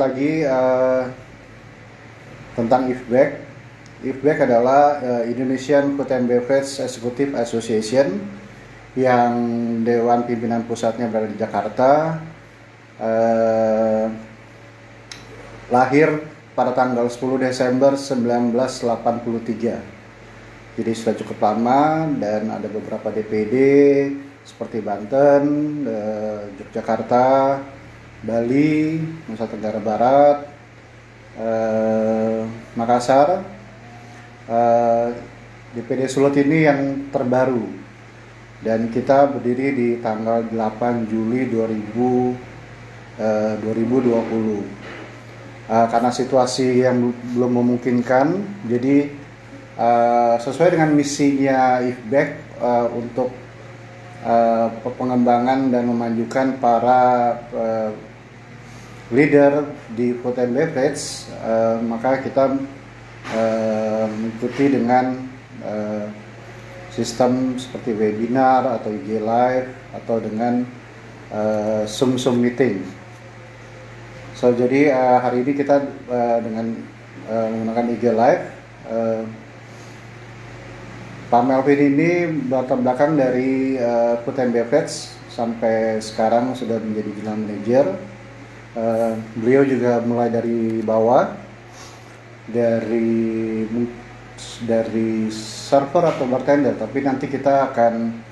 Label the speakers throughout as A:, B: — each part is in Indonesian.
A: lagi tentang IFBEC. IFBEC adalah Indonesian Food and Beverage Executive Association yang Dewan Pimpinan Pusatnya berada di Jakarta. Eh, Lahir pada tanggal 10 Desember 1983. Jadi sudah cukup lama dan ada beberapa DPD seperti Banten, Yogyakarta, Bali, Nusa Tenggara Barat, Makassar. Eh, DPD Sulut ini yang terbaru dan kita berdiri di tanggal 8 Juli 2020. Karena situasi yang belum memungkinkan, jadi sesuai dengan misinya IFBEC untuk pengembangan dan memajukan para leader di food and beverage, maka kita mengikuti dengan sistem seperti webinar atau IG Live atau dengan Zoom meeting. So jadi hari ini kita dengan menggunakan IG Live. Pak Melvin ini latar belakang dari food and beverage sampai sekarang sudah menjadi general manager. Beliau juga mulai dari bawah, dari server atau bartender, tapi nanti kita akan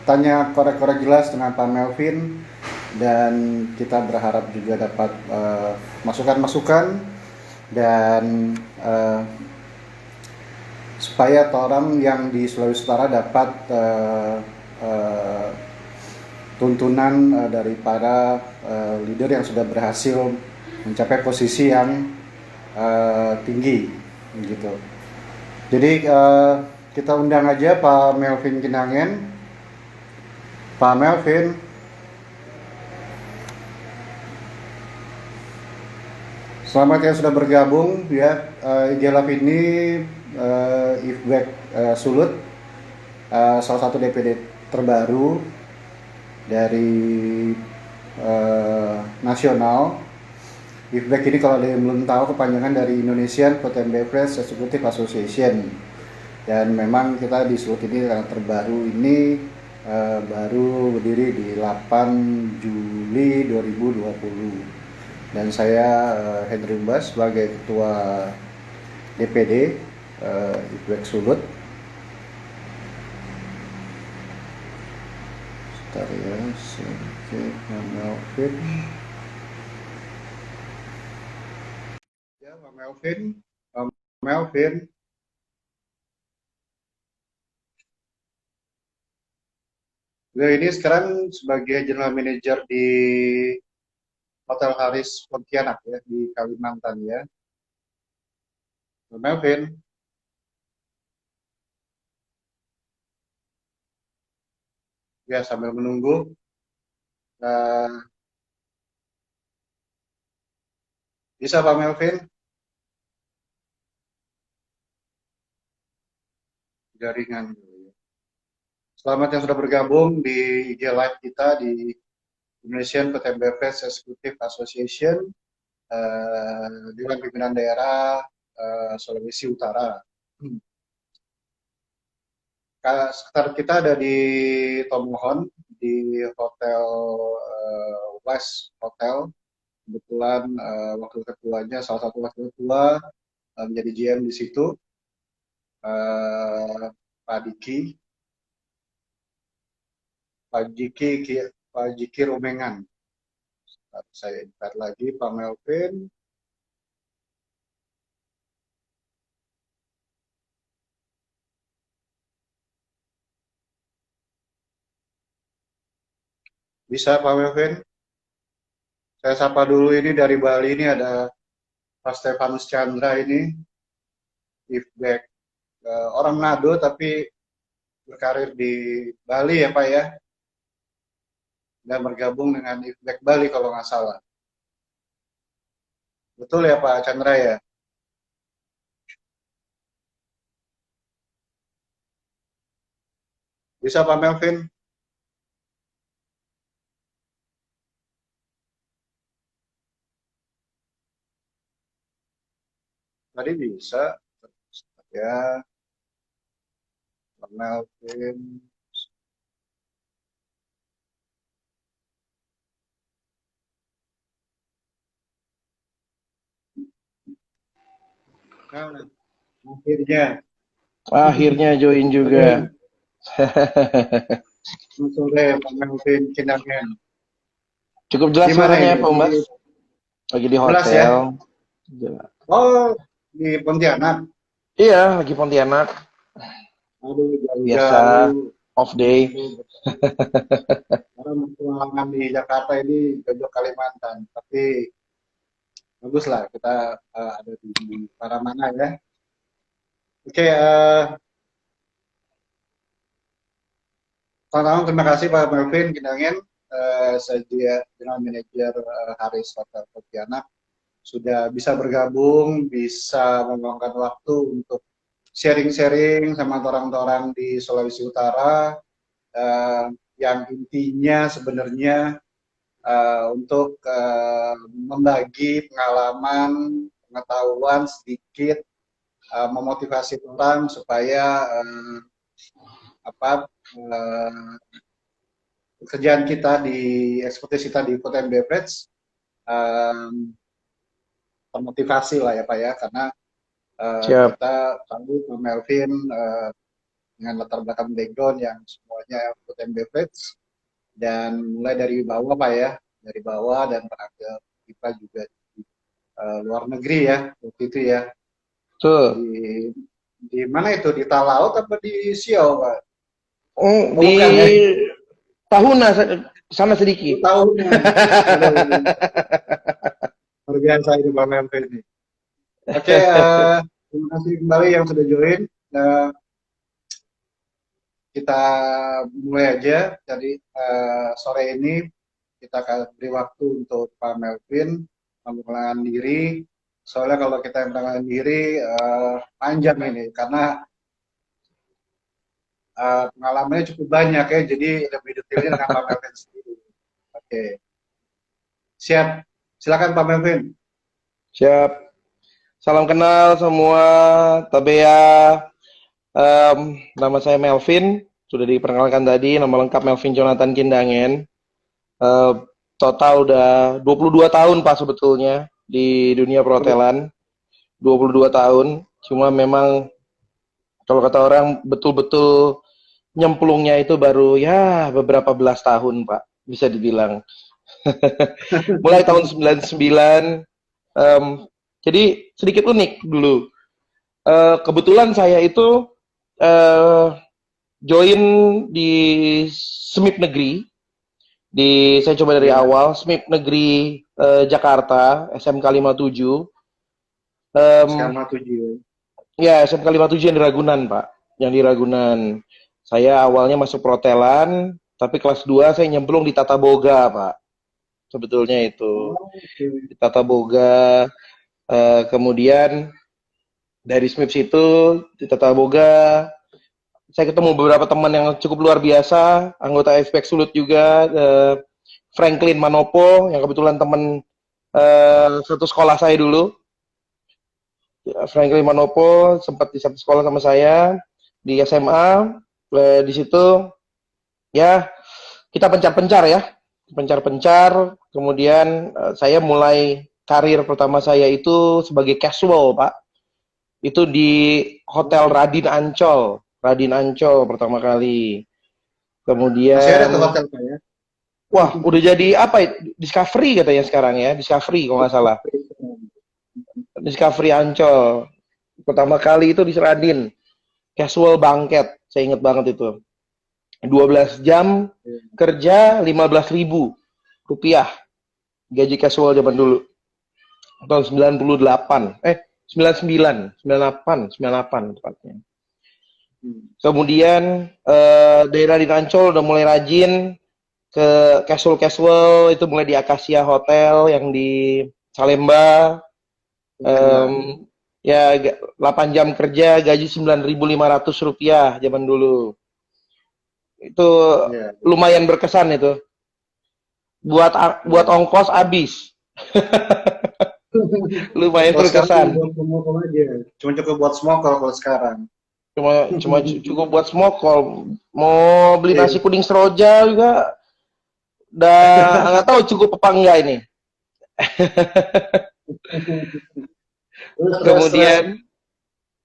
A: tanya korek-korek jelas dengan Pak Melvin dan kita berharap juga dapat masukan-masukan dan supaya orang yang di Sulawesi Utara dapat tuntunan daripada leader yang sudah berhasil mencapai posisi yang tinggi gitu. Jadi kita undang aja Pak Melvin Kinangen. Pak Melvin, selamat yang sudah bergabung ya. IG Lab ini IFBEC Sulut, salah satu DPD terbaru dari nasional. IFBEC ini kalau ada yang belum tahu kepanjangan dari Indonesian Food and Beverage Executive Association, dan memang kita di Sulut ini karena terbaru ini baru berdiri di 8 Juli 2020 dan saya Henry Mbas sebagai ketua DPD IFBEC Sulut. Sebentar ya, Melvin. Ya, Pak Melvin. Pak Melvin. Beliau ini sekarang sebagai General Manager di Hotel Haris Pontianak ya, di Kalimantan ya. Pak Melvin. Ya, sambil menunggu. Bisa Pak Melvin? Jaringan. Selamat yang sudah bergabung di IG Live kita di Indonesian Food and Beverage Executive Association, Dewan Pimpinan Daerah Sulawesi Utara. Sekitar kita ada di Tomohon, di Hotel West Hotel. Kebetulan wakil ketuanya, salah satu wakil ketua menjadi GM di situ, Pak Diki, Pak Jiki Romengan. Saya invite lagi Pak Melvin. Bisa Pak Melvin? Saya sapa dulu, ini dari Bali ini ada Pak Stefanus Chandra ini, IFBEC, orang Manado tapi berkarir di Bali ya Pak ya, dan bergabung dengan IFBEC Bali kalau nggak salah. Betul ya Pak Chandra ya? Bisa Pak Melvin? Tadi bisa ya, Melvin. Nah, akhirnya
B: Akhirnya join juga.
A: sore, sore Pak Melvin Kinangan.
B: Cukup jelas
A: Gimana
B: suaranya
A: ini?
B: Pak Mas? Lagi di
A: Jelas
B: hotel.
A: ya? Oh, di Pontianak.
B: Iya, lagi Pontianak.
A: Aduh,
B: Biasa
A: jauh-jauh
B: off day.
A: untuk orang pengalaman di Jakarta ini jauh Kalimantan. Tapi bagus lah kita ada di mana ya. Oke, pertama terima kasih Pak Melvin Kinangen, saya General Manager Haris Hotel Pontianak, sudah bisa bergabung, bisa meluangkan waktu untuk sharing-sharing sama orang-orang di Sulawesi Utara, eh, yang intinya sebenarnya untuk membagi pengalaman, pengetahuan sedikit, memotivasi orang supaya apa pekerjaan kita di ekspertis kita di food and beverage termotivasi lah ya Pak ya, karena
B: Siap.
A: kita tahu Pak Melvin dengan latar belakang background yang semuanya food and beverage, dan mulai dari bawah Pak ya, dari bawah, dan pernah kita juga di luar negeri ya waktu itu ya,
B: Tuh.
A: di mana itu, di Talaut apa di Siau Pak? Oh
B: Di
A: bukan ya,
B: Tahuna sana
A: 10
B: sedikit.
A: tahunnya. Aduh, luar biasa ini Pak Melvin ini. Oke, terima kasih kembali yang sudah join. Uh, kita mulai aja. Jadi sore ini kita akan beri waktu untuk Pak Melvin memperkenalkan diri. Soalnya kalau kita memperkenalkan diri panjang ini, karena pengalamannya cukup banyak ya. Jadi lebih detailnya dengan Pak Melvin sendiri. Oke, siap. Silakan Pak Melvin.
B: Siap. Salam kenal semua, Tabea. Nama saya Melvin. Sudah diperkenalkan tadi, nama lengkap Melvin Jonathan Kindangen. Eh, Total udah 22 tahun Pak sebetulnya di dunia perhotelan. 22 tahun. Cuma memang kalau kata orang betul-betul nyemplungnya itu baru ya beberapa belas tahun Pak, bisa dibilang. Mulai tahun 99. em, jadi sedikit unik dulu. Kebetulan saya itu eh, join di SMIP negeri. Saya coba dari
A: Ya,
B: awal SMIP negeri Jakarta SMK 57. Em,
A: skema 7.
B: Ya, SMK 57 yang di Ragunan, Pak. Yang di Ragunan. Saya awalnya masuk perhotelan, tapi kelas 2 saya nyemplung di Tata Boga, Pak. Sebetulnya itu.
A: Oh, oke.
B: Di Tata Boga, kemudian dari SMIP situ, di Tata Boga, saya ketemu beberapa teman yang cukup luar biasa, anggota Aspek Sulut juga, Franklin Manopo, yang kebetulan teman satu sekolah saya dulu. Franklin Manopo sempat di satu sekolah sama saya di SMA. Di situ ya kita pencar-pencar ya, pencar-pencar. Kemudian saya mulai karir pertama saya itu sebagai casual Pak. Itu di Hotel Radin Ancol, Radin Ancol pertama kali.
A: Masih ada tuh
B: Kemudian
A: hotel Pak ya?
B: wah udah jadi apa ya? Discovery katanya sekarang ya, Discovery kalau nggak salah. Discovery Ancol. Pertama kali itu di Radin. Casual banket, saya ingat banget itu. 12 jam kerja 15.000 rupiah. Gaji casual zaman dulu. Tahun 98. 99, 98, 98 tepatnya. Kemudian daerah di Ancol udah mulai rajin ke casual-casual, itu mulai di Acacia Hotel yang di Salemba. Um, Ya 8 jam kerja gaji 9.500 rupiah zaman dulu. Itu
A: Ya,
B: lumayan berkesan itu. Buat buat ongkos habis. Lumayan
A: Kalau sekarang cuma
B: berkesan.
A: buat pemotong aja. Cuma cukup buat smoker kalau sekarang.
B: Cuma cuma cukup buat smoke. Kalau mau beli
A: Iya.
B: nasi kuning seroja juga udah nggak tahu cukup apa enggak ini.
A: Terus stres.
B: Kemudian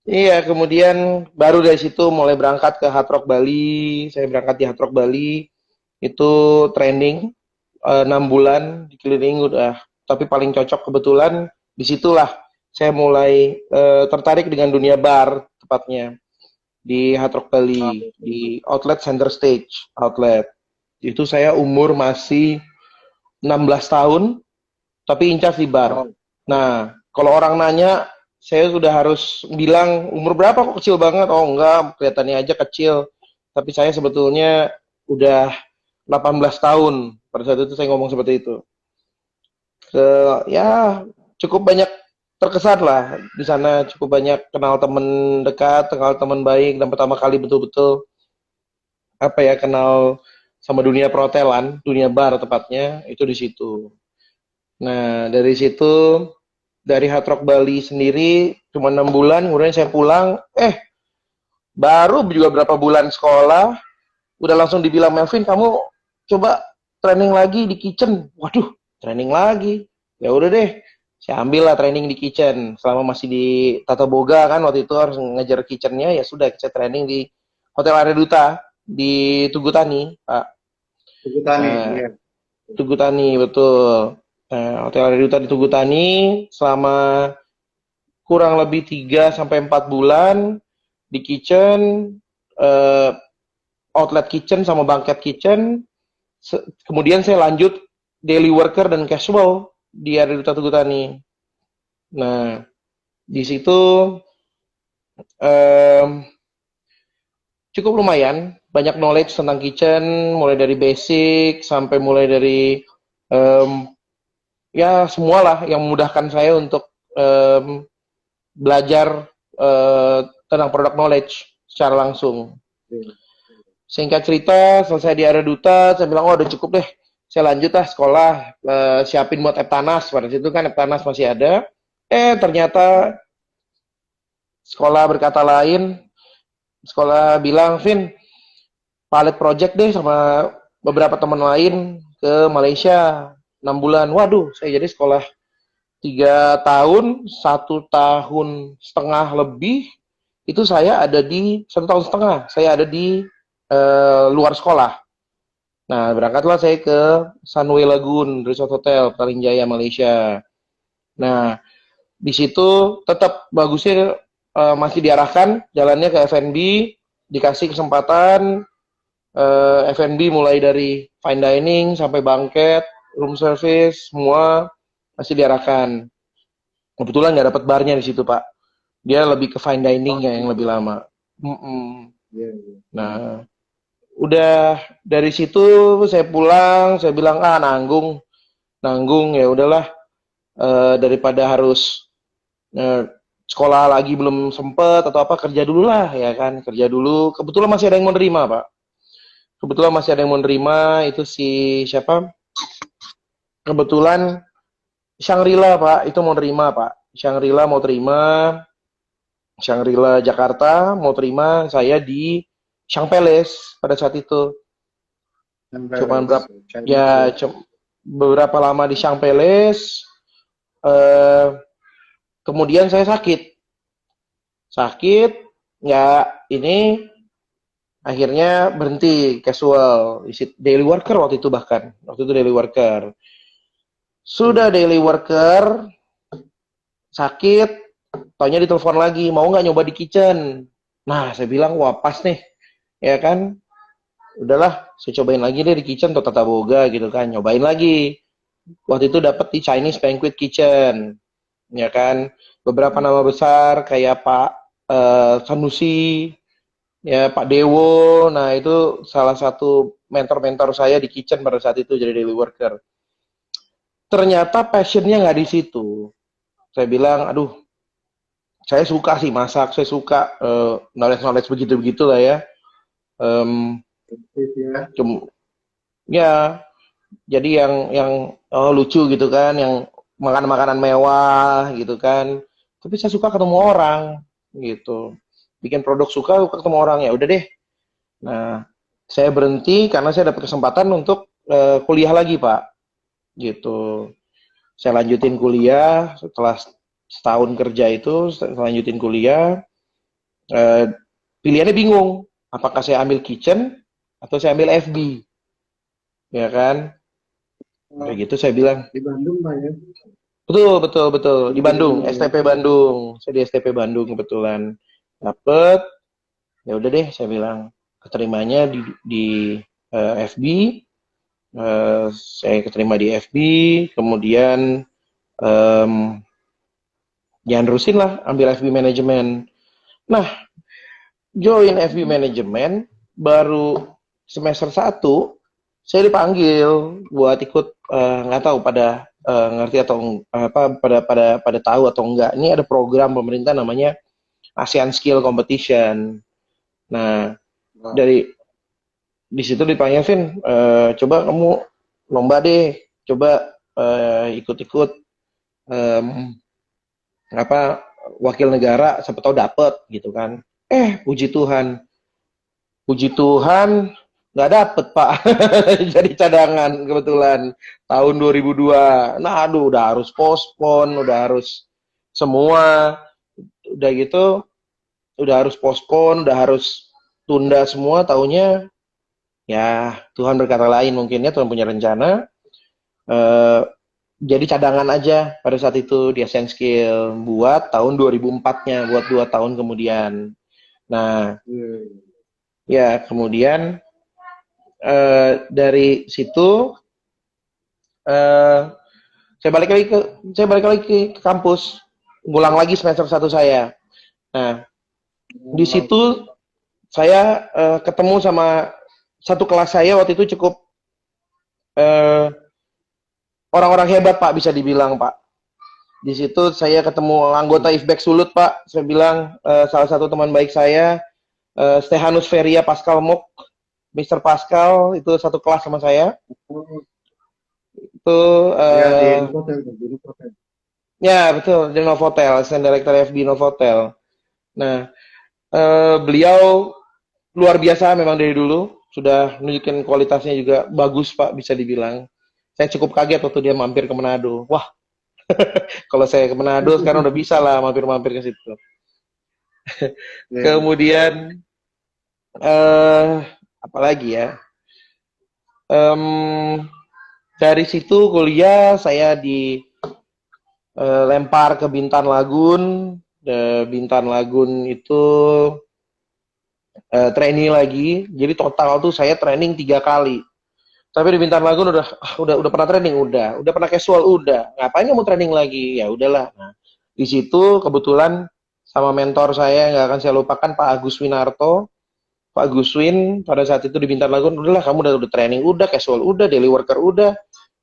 B: iya, kemudian baru dari situ mulai berangkat ke Hard Rock Bali. Saya berangkat di Hard Rock Bali itu training 6 bulan dikeliling udah. Tapi paling cocok kebetulan disitulah saya mulai tertarik dengan dunia bar tepatnya di Hard Rock Bali di outlet Center Stage outlet. Itu saya umur masih 16 tahun tapi incas di bar.
A: Oh,
B: Nah, kalau orang nanya, saya sudah harus bilang umur berapa kok kecil banget? Oh enggak, kelihatannya aja kecil. Tapi saya sebetulnya udah 18 tahun. Pada saat itu saya ngomong seperti itu. Ke ya cukup banyak terkesan lah di sana, cukup banyak kenal teman dekat, kenal teman baik, dan pertama kali betul-betul apa ya kenal sama dunia perhotelan, dunia bar tepatnya itu di situ. Nah, dari situ dari Hard Rock Bali sendiri cuma 6 bulan, kemudian saya pulang. Baru juga berapa bulan sekolah, udah langsung dibilang Melvin, kamu coba training lagi di kitchen. Waduh, training lagi. Ya udah deh, saya ambil lah training di kitchen. Selama masih di Tata Boga kan waktu itu harus ngejar kitchennya, ya sudah saya training di Hotel Arya Duta di Tugu Tani, Pak.
A: Tugu Tani,
B: Nah,
A: iya.
B: Tugu Tani betul. Nah, Hotel Arya Duta di Tugu Tani selama kurang lebih 3 sampai 4 bulan di kitchen, eh, outlet kitchen sama banquet kitchen. Kemudian saya lanjut daily worker dan casual di Area Duta Tugu Tani. Nah, di situ eh, cukup lumayan, banyak knowledge tentang kitchen, mulai dari basic sampai mulai dari em, ya semualah yang memudahkan saya untuk em, belajar tentang produk knowledge secara langsung.
A: Iya.
B: Singkat cerita, selesai di area duta, saya bilang, oh udah cukup deh. Saya lanjut lah sekolah, siapin buat Eptanas. Pada situ kan Eptanas masih ada. Ternyata sekolah berkata lain. Sekolah bilang, Vin, pilot project deh sama beberapa teman lain ke Malaysia. 6 bulan. Waduh, saya jadi sekolah 3 tahun, 1 tahun setengah lebih. Itu saya ada di 1 tahun setengah. Saya ada di luar sekolah. Nah, berangkatlah saya ke Sunway Lagoon Resort Hotel, Petaling Jaya, Malaysia. Nah, di situ tetap bagusnya masih diarahkan jalannya ke F&B, dikasih kesempatan F&B mulai dari fine dining sampai banquet, room service, semua masih diarahkan. Kebetulan nggak dapat barnya di situ, Pak. Dia lebih ke fine
A: Oh,
B: diningnya yang
A: gitu.
B: lebih lama. Mm-mm.
A: Iya, iya.
B: Nah, udah dari situ saya pulang, saya bilang nanggung, nanggung ya udahlah daripada harus eh, sekolah lagi belum sempet atau apa kerja dulu lah ya kan kerja dulu kebetulan masih ada yang mau nerima pak kebetulan masih ada yang mau nerima itu si siapa kebetulan Shangri-La pak itu mau nerima pak Shangri-La mau terima Shangri-La Jakarta mau terima saya di Shang Palace pada saat itu
A: Yang
B: cuman
A: Palace,
B: berapa
A: Chinese ya.
B: ya beberapa lama di Shang Palace eh, kemudian saya sakit nggak ini akhirnya berhenti casual isi daily worker waktu itu daily worker
A: Iya.
B: sudah daily worker sakit taunya ditelepon lagi mau nggak nyoba di kitchen nah saya bilang wah pas nih ya kan udahlah saya cobain lagi deh di kitchen atau tata boga gitu kan nyobain lagi waktu itu dapat di Chinese Banquet Kitchen ya kan beberapa nama besar kayak Pak Sanusi ya Pak Dewo nah itu salah satu mentor-mentor saya di kitchen pada saat itu jadi daily worker ternyata passionnya nggak di situ saya bilang aduh saya suka sih masak saya suka knowledge begitu begitulah ya um,
A: Aktif ya.
B: ya jadi yang lucu gitu kan yang makan makanan mewah gitu kan. Tapi saya suka ketemu orang gitu. Bikin produk suka ketemu orang, ya udah deh. Nah, saya berhenti karena saya dapat kesempatan untuk kuliah lagi, Pak. Gitu. Saya lanjutin kuliah setelah setahun kerja itu, saya lanjutin kuliah. eh, Pilihannya bingung, apakah saya ambil kitchen atau saya ambil FB, ya kan? Kayak
A: Oh,
B: gitu saya bilang,
A: di Bandung Pak ya.
B: betul, betul, betul. Di
A: Di
B: Bandung,
A: Bandung ya.
B: STP Bandung. Saya di STP Bandung kebetulan. Dapet, ya udah deh, saya bilang. Keterimanya di FB, saya keterima di FB, kemudian em, ya nerusin lah, ambil FB manajemen. Nah, join FB manajemen, baru semester satu saya dipanggil buat ikut, nggak tahu pada ngerti atau apa, pada tahu atau enggak. Ini ada program pemerintah namanya ASEAN Skill Competition. Nah,
A: Oh,
B: dari di situ dipanggil, Vin, coba kamu lomba deh, coba ikut-ikut, em, apa, wakil negara, siapa tahu dapet gitu kan. Puji Tuhan, puji Tuhan nggak dapet, Pak. Jadi cadangan kebetulan tahun 2002. Nah, aduh, udah harus pospon, udah harus semua, udah gitu, udah harus pospon, udah harus tunda semua. Taunya ya Tuhan berkata lain, mungkin ya Tuhan punya rencana. eh, jadi cadangan aja pada saat itu di Asian Skill buat tahun 2004-nya, buat 2 tahun kemudian. Nah,
A: iya.
B: ya kemudian dari situ, eh, saya balik lagi ke kampus, ngulang lagi semester satu saya. Nah, di
A: Oh,
B: situ saya ketemu sama satu kelas saya waktu itu cukup eh, orang-orang hebat, Pak, bisa dibilang, Pak. Di situ saya ketemu anggota IFBEK Sulut, Pak. Saya bilang salah satu teman baik saya, Stehanus Feria Pascal Mok, Mr. Pascal itu satu kelas sama saya.
A: oh,
B: Itu
A: ya di Novotel, di Novotel.
B: ya betul, di Novotel, Assistant Director FB Novotel. Nah, beliau luar biasa memang dari dulu, sudah nunjukin kualitasnya juga bagus, Pak, bisa dibilang. Saya cukup kaget waktu dia mampir ke Manado. Wah, kalau saya ke Manado sekarang udah bisa lah mampir-mampir ke situ.
A: Ya,
B: Kemudian eh apalagi ya? Em, dari situ kuliah saya dilempar ke Bintan Lagun. Bintan Lagun itu trainee lagi. Jadi total tuh saya training 3 kali. Tapi di Bintan Lagun udah pernah training, udah pernah casual, udah. Ngapain mau training lagi? Ya udahlah. Nah, di situ kebetulan sama mentor saya nggak akan saya lupakan, Pak Agus Winarto. Pak Guswin pada saat itu di Bintan Lagun, udahlah kamu udah training, udah casual, udah daily worker, udah,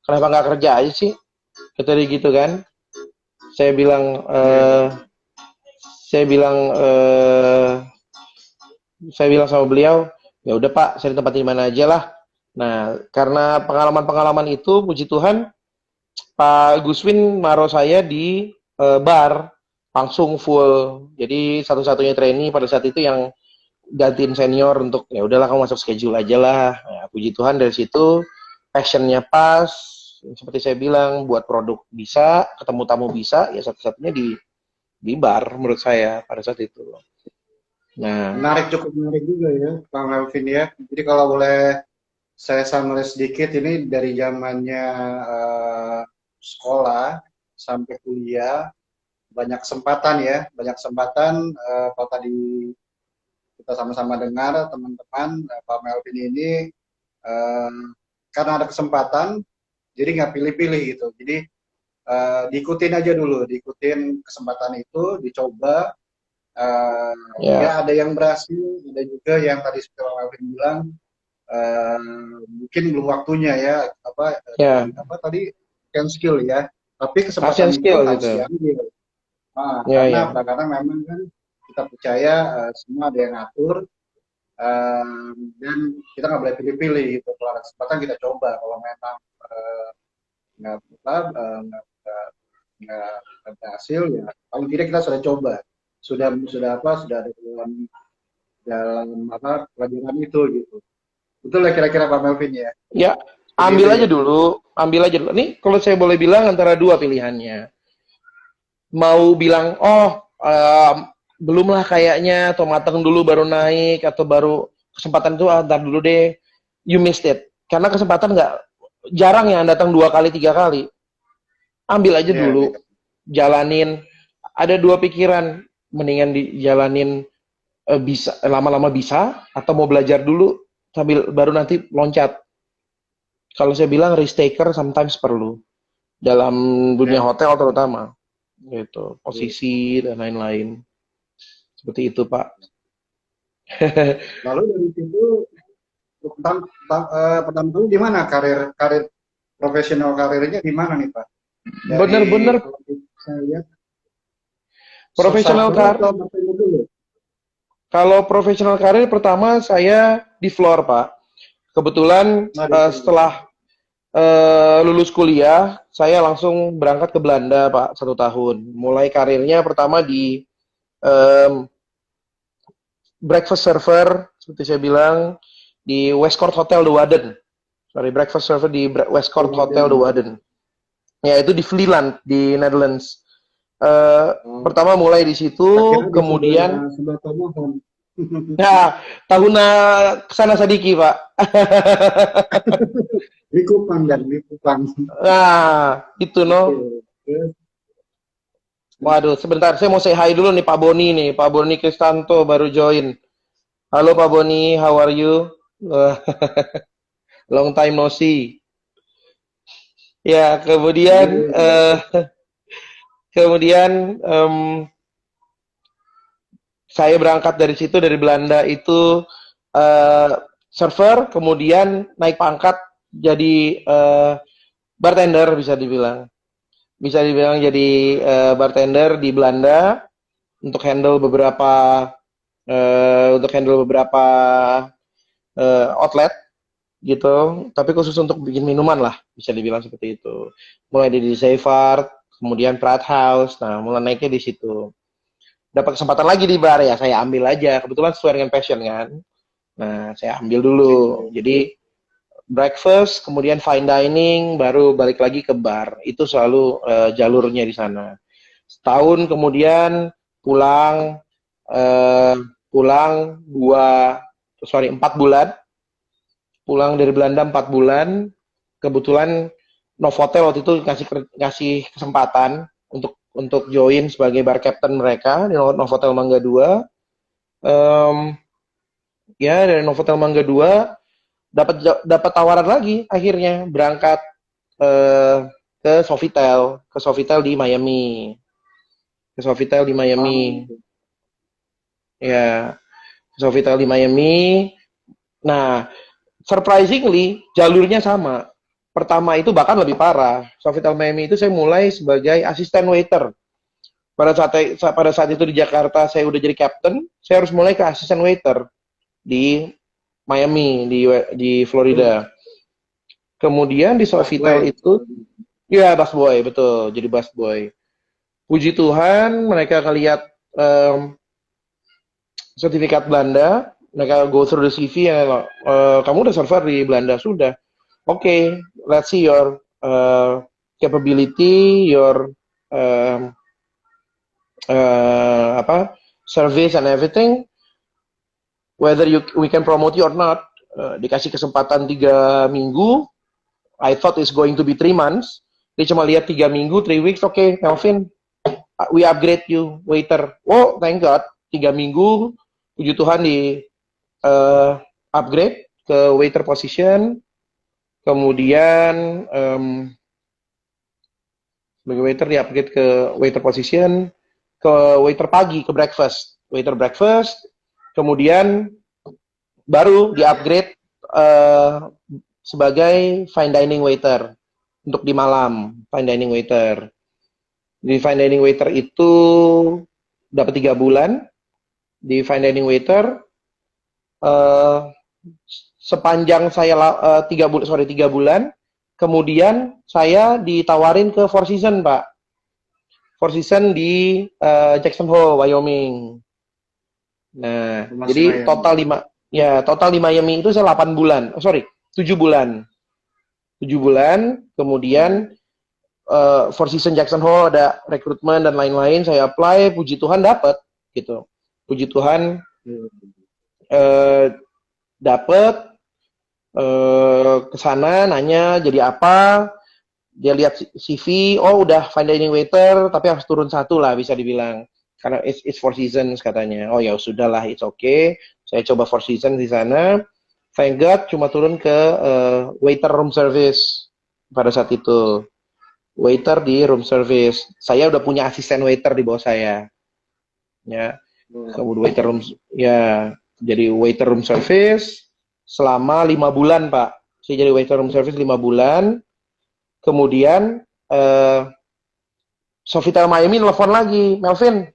B: kenapa nggak kerja aja sih? Kata dia gitu kan. Saya bilang,
A: ya.
B: saya bilang, saya bilang sama beliau, ya udah Pak, saya ditempatin di mana aja lah. Nah, karena pengalaman-pengalaman itu, puji Tuhan, Pak Guswin naruh saya di bar langsung full. Jadi satu-satunya trainee pada saat itu yang gantiin senior untuk ya udahlah kamu masuk schedule aja lah. Nah, puji Tuhan dari situ passionnya pas, seperti saya bilang, buat produk bisa, ketemu tamu bisa, ya satu-satunya di bar menurut saya pada saat itu. Nah,
A: Menarik, cukup menarik juga ya, Bang Melvin ya. Jadi kalau boleh saya summary sedikit, ini dari zamannya eh, sekolah sampai kuliah, banyak kesempatan ya, banyak kesempatan. Kalau tadi kita sama-sama dengar teman-teman, Pak Melvin ini eh, karena ada kesempatan, jadi nggak pilih-pilih gitu. Jadi diikutin aja dulu, diikutin kesempatan itu, dicoba. Eh,
B: ya,
A: ya ada yang berhasil, ada juga yang tadi seperti Pak Melvin bilang mungkin belum waktunya ya, apa
B: ya,
A: apa tadi can skill ya, tapi
B: Asian
A: kesempatan itu
B: skill
A: harus
B: gitu.
A: diambil.
B: Ya,
A: Karena
B: ya,
A: apa? Karena memang kan kita percaya semua ada yang ngatur, dan kita nggak boleh pilih-pilih gitu. Kalau ada kesempatan kita coba. Kalau memang nggak apa, nggak berhasil ya paling tidak kita sudah coba, sudah ada dalam apa pelajaran itu gitu. Betul lah kira-kira Pak Melvin ya.
B: Ya,
A: Seperti itu
B: ambil
A: ya.
B: aja dulu, ambil aja dulu. Nih, kalau saya boleh bilang antara dua pilihannya. Mau bilang, oh, belum lah kayaknya, atau matang dulu baru naik, atau baru kesempatan itu ntar dulu deh. You missed it. Karena kesempatan nggak jarang yang datang 2 kali, 3 kali. Ambil aja
A: Iya, iya.
B: dulu, jalanin. Ada dua pikiran, mendingan dijalanin bisa lama-lama bisa, atau mau belajar dulu sambil baru nanti loncat. Kalau saya bilang risk taker sometimes perlu dalam dunia
A: Ya.
B: hotel terutama, gitu,
A: Iya.
B: posisi dan lain-lain. Seperti itu, Pak.
A: Lalu dari situ pertama kali di mana karir karir profesional karirnya di mana nih Pak? Dari
B: Bener-bener
A: kalau saya lihat
B: profesional
A: server
B: karir.
A: atau bartender dulu?
B: Kalau profesional karir pertama saya di floor, Pak. Kebetulan
A: Nah, di sini.
B: setelah lulus kuliah, saya langsung berangkat ke Belanda, Pak, 1 tahun. Mulai karirnya pertama di em, breakfast server, seperti saya bilang, di Westcourt Hotel de Waden. Sorry, breakfast server di Westcourt Hotel de Waden. Ya, itu di Vlieland, di Netherlands.
A: Oh,
B: Pertama mulai di
A: saya
B: situ,
A: kira di
B: kemudian,
A: sebelah Tomohon.
B: nah, tahun kesana sadiki, Pak.
A: Di Kupang dan di Kupang.
B: Nah, itu no.
A: Oke. Terus,
B: Waduh, sebentar, saya mau say hi dulu nih Pak Boni nih, Pak Boni Kristanto baru join. Halo Pak Boni, how are you? Wah, long time no see. Ya, kemudian
A: iya,
B: kemudian saya berangkat dari situ dari Belanda itu eh, server, kemudian naik pangkat jadi bartender bisa dibilang jadi bartender di Belanda untuk handle beberapa outlet gitu, tapi khusus untuk bikin minuman lah, bisa dibilang seperti itu. Mulai dari Zeevaart, kemudian Pratt House, nah mulai naiknya di situ. Dapat kesempatan lagi di bar ya, saya ambil aja. Kebetulan sesuai dengan passion kan. Nah, saya ambil dulu. Jadi breakfast, kemudian fine dining, baru balik lagi ke bar. Itu selalu jalurnya di sana. Setahun kemudian pulang, eh, pulang 4 bulan, pulang dari Belanda 4 bulan. Kebetulan Novotel waktu itu ngasih kesempatan untuk join sebagai bar captain mereka di Novotel Mangga 2. Um, ya dari Novotel Mangga 2 dapat dapat tawaran lagi, akhirnya berangkat eh, ke Sofitel di Miami. Ke Sofitel di Miami.
A: Paham.
B: Ya, ke Sofitel di Miami. Nah, surprisingly jalurnya sama. Pertama itu bahkan lebih parah. Sofitel Miami itu saya mulai sebagai asisten waiter. Pada saat itu di Jakarta saya udah jadi captain, saya harus mulai ke asisten waiter di Miami, di Florida. Kemudian di Sofitel
A: Busway.
B: itu, ya busboy, betul, jadi busboy. Puji Tuhan, mereka ngeliat sertifikat Belanda, mereka go through the CV, ya, kamu udah server di Belanda, sudah. Oke, okay, let's see your capability, your service and everything, whether we can promote you or not. Dikasih kesempatan 3 minggu, I thought it's going to be 3 months. Dia cuma lihat 3 minggu, 3 weeks. Oke, okay, Melvin, we upgrade you, waiter. Oh, thank God. 3 minggu, puji Tuhan di upgrade ke waiter position. Kemudian sebagai waiter di upgrade ke waiter position, ke waiter pagi, ke breakfast, waiter breakfast. Kemudian baru di upgrade sebagai fine dining waiter untuk di malam, fine dining waiter. Di fine dining waiter itu dapat 3 bulan di fine dining waiter. Sepanjang saya 3 bulan, kemudian saya ditawarin ke Four Seasons, Pak. Four Seasons di Jackson Hole, Wyoming. Nah,
A: Masih
B: jadi
A: Miami.
B: total di Miami itu saya 8 bulan. Oh, sorry, 7 bulan. 7 bulan, kemudian Four Seasons Jackson Hole ada rekrutmen dan lain-lain, saya apply, puji Tuhan dapat gitu. Puji Tuhan eh, dapat ke sana nanya jadi apa, dia lihat CV, oh udah fine dining waiter tapi harus turun satu lah bisa dibilang karena it's Four Seasons katanya. Oh ya sudahlah, it's okay, saya coba Four Seasons di sana. Thank God cuma turun ke waiter room service pada saat itu, waiter di room service. Saya udah punya asisten waiter di bawah saya ya, kemudian waiter room ya, jadi waiter room service selama 5 bulan Pak. Saya jadi waiter room service 5 bulan. Kemudian Sofitel Miami nelfon lagi, Melvin,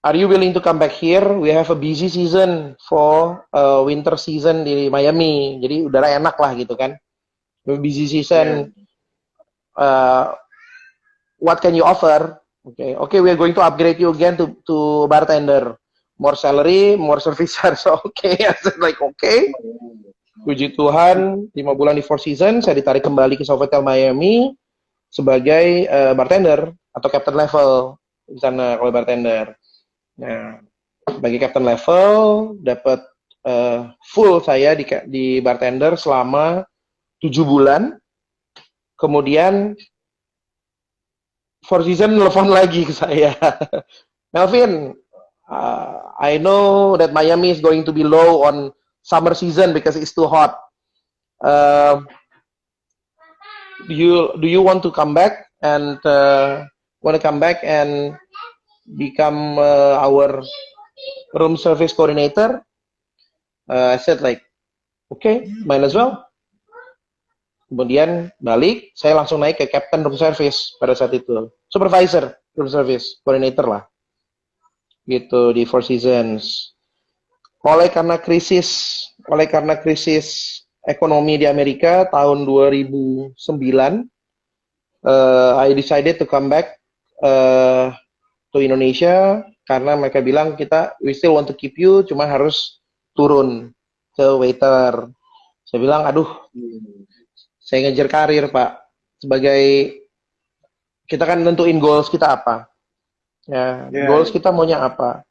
B: are you willing to come back here? We have a busy season for winter season di Miami. Jadi udara enak lah gitu kan. Busy season. What can you offer? Okay, we are going to upgrade you again to bartender. More salary, more service charge. Okay, I said like okay. Puji Tuhan, 5 bulan di Four Seasons, saya ditarik kembali ke Sofitel Miami sebagai bartender atau captain level di sana kalau bartender. Nah, sebagai captain level dapat full saya di bartender selama 7 bulan. Kemudian Four Seasons nelfon lagi ke saya. Melvin, I know that Miami is going to be low on summer season because it's too hot. Do you want to come back and become our room service coordinator? I said like, okay, might as well. Kemudian balik, saya langsung naik ke captain room service pada saat itu, supervisor room service coordinator lah, gitu di Four Seasons. Oleh karena krisis ekonomi di Amerika tahun 2009, I decided to come back to Indonesia karena mereka bilang we still want to keep you, cuma harus turun ke waiter. Saya bilang, aduh, saya ngejar karir Pak. Sebagai kita kan nentuin goals kita apa, ya, goals kita maunya apa.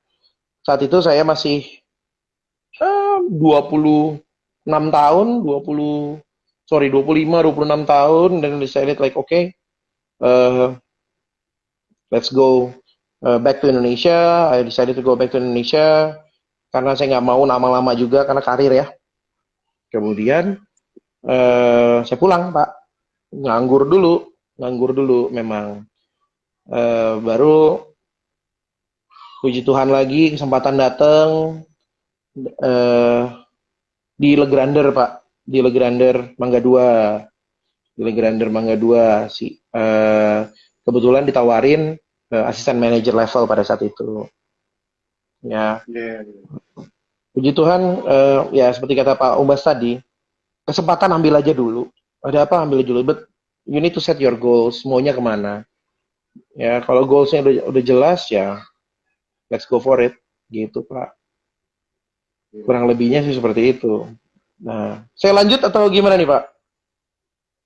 B: Saat itu saya masih 26 tahun, 25, 26 tahun, dan decided like, okay, let's go back to Indonesia. I decided to go back to Indonesia karena saya nggak mau lama-lama juga karena karir ya. Kemudian saya pulang Pak, nganggur dulu memang. Baru puji Tuhan lagi kesempatan datang di Legrander Pak, di Legrander Mangga 2 kebetulan ditawarin asisten manager level pada saat itu ya. Puji Tuhan, ya seperti kata Pak Umbas tadi, kesempatan ambil aja dulu, ada apa ambil aja dulu, but you need to set your goals, maunya kemana ya. Kalau goalsnya udah jelas ya, let's go for it gitu Pak. Kurang lebihnya sih seperti itu. Nah, saya lanjut atau gimana nih Pak?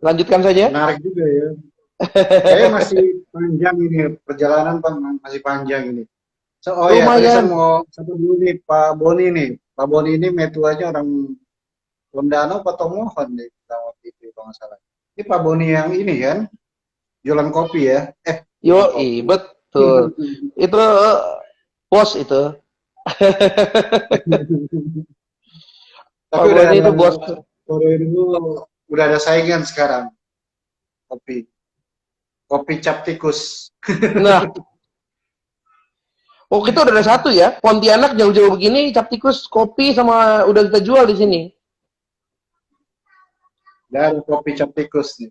B: Lanjutkan saja.
A: Menarik juga ya. Kayaknya masih panjang ini perjalanan Pak, masih panjang ini. Oh ya, tadi saya mau satu dulu nih Pak Boni nih. Pak Boni ini metuanya orang Londano atau Tomohon nih waktu itu kalau nggak salah. Ini Pak Boni yang ini kan, jualan kopi ya?
B: Yoi, betul. Itu bos itu.
A: Tapi udah itu bos. Udah ada saingan sekarang. Kopi cap tikus.
B: Nah. Oh, kita udah ada satu ya. Pontianak jauh-jauh begini, cap tikus, kopi sama udah kita jual di sini.
A: Dan kopi cap tikus nih.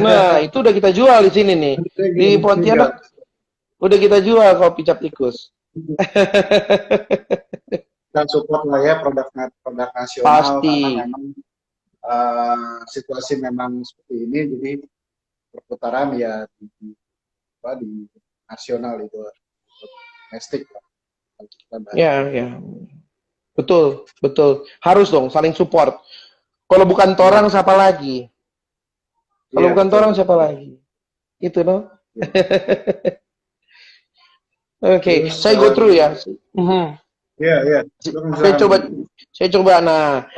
B: Nah, itu udah kita jual di sini nih. Di Pontianak udah kita jual kopi cap tikus.
A: Kita support lah ya produk nasional.
B: Pasti.
A: Karena memang situasi memang seperti ini, jadi perputaran ya di nasional itu domestik lah. Kita bantu.
B: Ya, ya. Betul, betul. Harus dong saling support. Kalau bukan torang siapa lagi? Kalau
A: Iya,
B: bukan
A: betul.
B: torang siapa lagi? Itu no. Oke,
A: Terus
B: saya go through ya. Mhm.
A: iya, iya.
B: Saya coba, saya coba. Nah,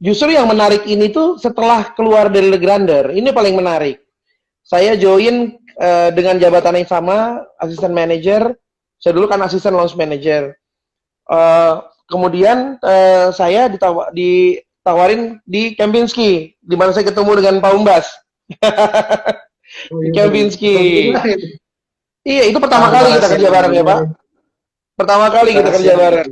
B: justru yang menarik ini tuh setelah keluar dari Legrander, ini paling menarik. Saya join dengan jabatan yang sama, asisten manager. Saya dulu kan asisten launch manager. Eh, kemudian saya ditawarin di Kempinski, di mana saya ketemu dengan Pak Umbas.
A: Oh,
B: Di
A: iya,
B: Kempinski.
A: iya.
B: Iya, itu pertama kali kita kerja bareng ya, Pak. Pertama kali kita kerja bareng.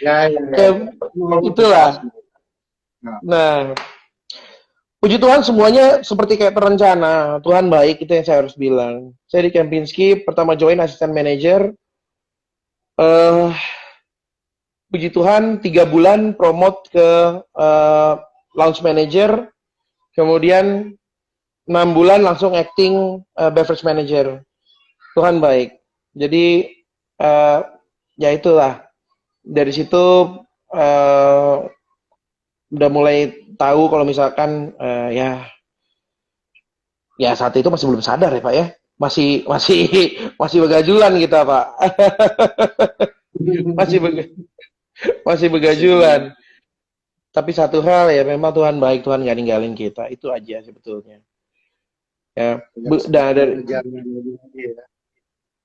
A: Ya, ya, ya.
B: Itulah. Nah, puji Tuhan semuanya seperti kayak terencana. Tuhan baik, itu yang saya harus bilang. Saya di Kempinski pertama join asisten manager. Puji Tuhan 3 bulan promote ke launch manager. Kemudian 6 bulan langsung acting beverage manager. Tuhan baik. Jadi ya itulah. Dari situ udah mulai tahu kalau misalkan ya saat itu masih belum sadar ya Pak ya. Masih begajulan kita Pak. masih begajulan. Tapi satu hal ya memang Tuhan baik, Tuhan nggak ninggalin kita. Itu aja sebetulnya. Ya,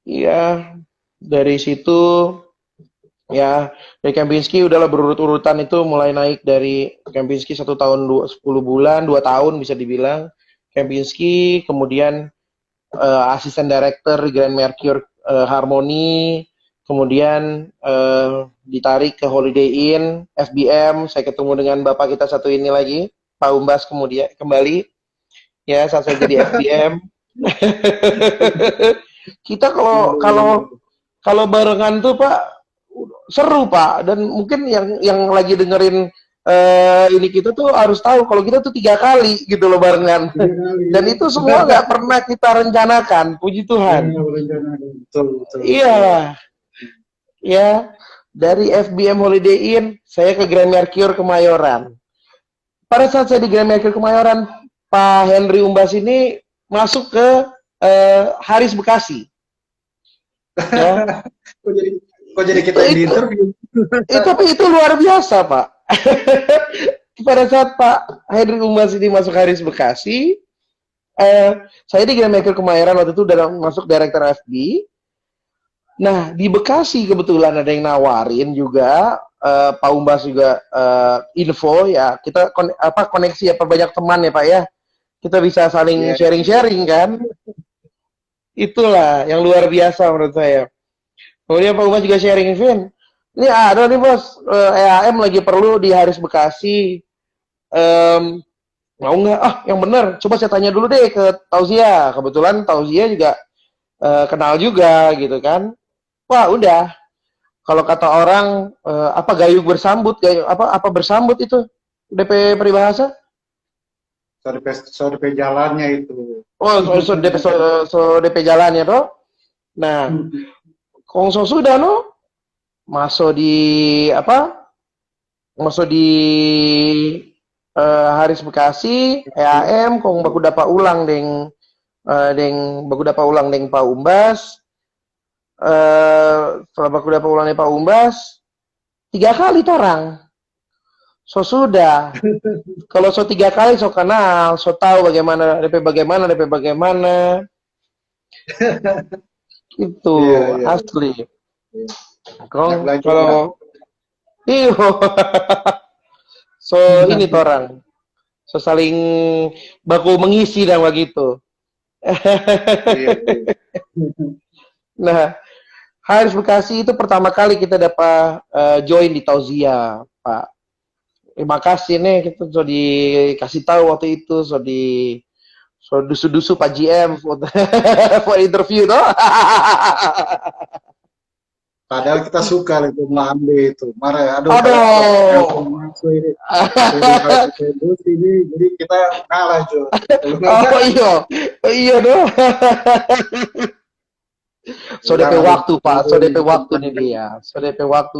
B: iya, dari situ ya dari Kempinski udahlah berurut-urutan itu mulai naik dari Kempinski 1 tahun 10 bulan, 2 tahun bisa dibilang Kempinski, kemudian asisten director Grand Mercure Harmony, kemudian ditarik ke Holiday Inn, FBM, saya ketemu dengan bapak kita satu ini lagi, Pak Umbas kemudian kembali, ya saat saya jadi FBM. Kita kalau barengan tuh Pak seru Pak, dan mungkin yang lagi dengerin ini kita tuh harus tahu kalau kita tuh 3 kali gitu loh barengan. Dan itu semua nggak pernah kita rencanakan, puji Tuhan.
A: Betul.
B: Iya, ya dari FBM Holiday Inn saya ke Grand Mercure Kemayoran. Pada saat saya di Grand Mercure Kemayoran, Pak Henry Umbas ini masuk ke Haris Bekasi. Ya.
A: Kok jadi kita yang di interview?
B: Tapi itu luar biasa, Pak. Pada saat Pak Henry Umbas ini masuk Haris Bekasi, saya di Grand Mercure Kemayoran waktu itu udah masuk Director FB. Nah, di Bekasi kebetulan ada yang nawarin juga, Pak Umbas juga info ya, kita koneksi ya, perbanyak teman ya Pak ya. Kita bisa saling sharing-sharing kan. Itulah yang luar biasa menurut saya. Kemudian Pak Umbas juga sharing, Vin, ini ada nih bos, EAM lagi perlu di Haris Bekasi. Mau nggak? Yang bener. Coba saya tanya dulu deh ke Tauzia. Kebetulan Tauzia juga kenal juga gitu kan. Wah udah. Kalau kata orang apa gayung bersambut, apa bersambut itu DP peribahasa?
A: So DP jalannya itu.
B: Oh, so DP jalannya toh. Nah, kongso sudah no, masuk di Haris Bekasi, EAM, kong baku dapat ulang deng baku dapat ulang deng Pak Umbas. Setelah baku dapat ulang deng Pak Umbas, 3 kali torang. So sudah. Kalau so 3 kali so kenal, so tahu bagaimana DP bagaimana. Itu asli. Kalau iyo. So ini torang. So saling baku mengisi dan begitu. Nah, Haris Bekasi itu pertama kali kita dapat join di Tauzia, Pak. Terima kasih nih kita sudah dikasih tahu waktu itu, so dusu-dusu Pak GM for interview toh.
A: Padahal kita suka itu melambe itu. Marah, aduh. Ini, jadi kita kalah, Jo.
B: Oh iya. Iya dong. So
A: Udah
B: DP
A: lah,
B: waktu Pak, so DP waktu nih
A: diperpanjang.
B: dia. So DP waktu.